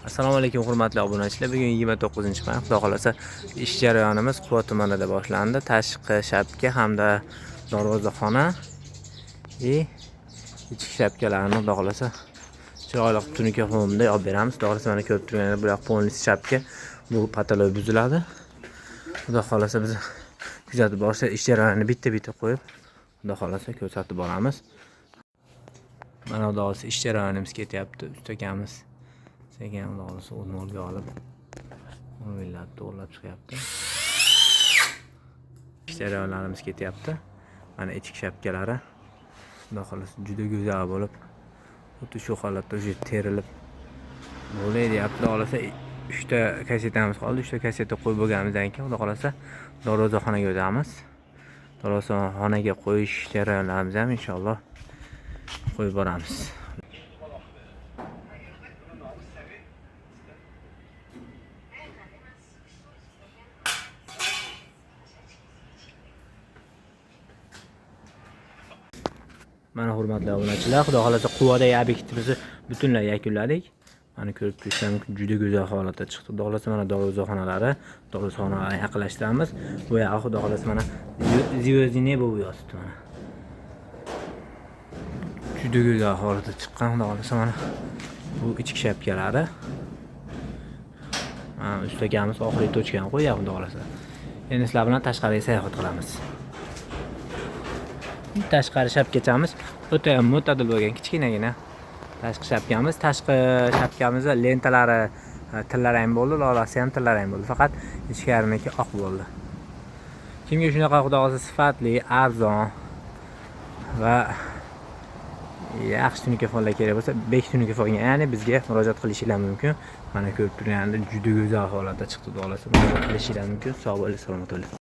Assalomu alaykum hurmatli obunachilar. Bugun 29-may. Xudo xolasa ish jarayonimiz Quva tumanida boshlandi. Tashqi shapka hamda darvozaxona va ichki shapkalarni xudo xolasa chiroyli tunuka fonda olib beramiz. Xudo xolasa mana ko'rib turganingiz bu yoq polnis shapka. Bu patoloy buziladi. Xudo xolasa biz kuzatib borsa ish jarayonini bitta qo'yib xudo xolasa ko'rsatib boramiz. Mana xudo xolasa ish jarayonimiz ketyapti. Ustakamiz sekin olsa o'rnolga olib o'ylab to'g'rilab chiqyapti. Ish jarayonlarimiz ketyapti. Mana ichki shapkalari xudo xolasa juda go'zal bo'lib, xuddi shu holatda o'sha terilib bo'lay deyapti. Xudo xolasa 3 ta kasetamiz qoldi. 3 ta kasetni qo'yib bo'lganimizdan keyin xudo xolasa darvozaxonaga o'tamiz. Darvozaxonaga qo'yish jarayonlarimizni ham inshaalloh qo'yib boramiz. Mana hurmatli obunachilar, xudo xolasa Quvadagi obyektimizni butunlay yakunladik. Mana ko'rib tursangiz juda go'zal holatda chiqdi. Xudo xolasa mana darvozaxonalarni yaqinlashtiramiz. Bu yoqqa xudo xolasa mana Zivozine bu yozibdi mana. Juda go'zal holatda chiqqan. Xudo xolasa mana bu ichki shapkalari. Mana ustakamiz oxirgi tochkani qo'yapti xudo xolasa. Endi sizlar bilan tashqariga sayohat qilamiz. Tashqari shapkachamiz o'ta mo'tadil bo'lgan kichkinagina tashqi shapkamiz. Tashqi shapkamizda lentalari tillarang bo'ldi, lolasi ham tillarang bo'ldi. Faqat ichkariniki oq bo'ldi. Kimga shunaqa xudo xolasa sifatli, arzon va yaxshi tunuka fonlar kerak bo'lsa, bek tunuka fonga, ya'ni bizga murojaat qilishingiz mumkin. Mana ko'rib turganingizdek juda go'zal holatda chiqdi. Xudo xolasa murojaat qilishingiz mumkin. Sog' bo'ling, salomat bo'ling.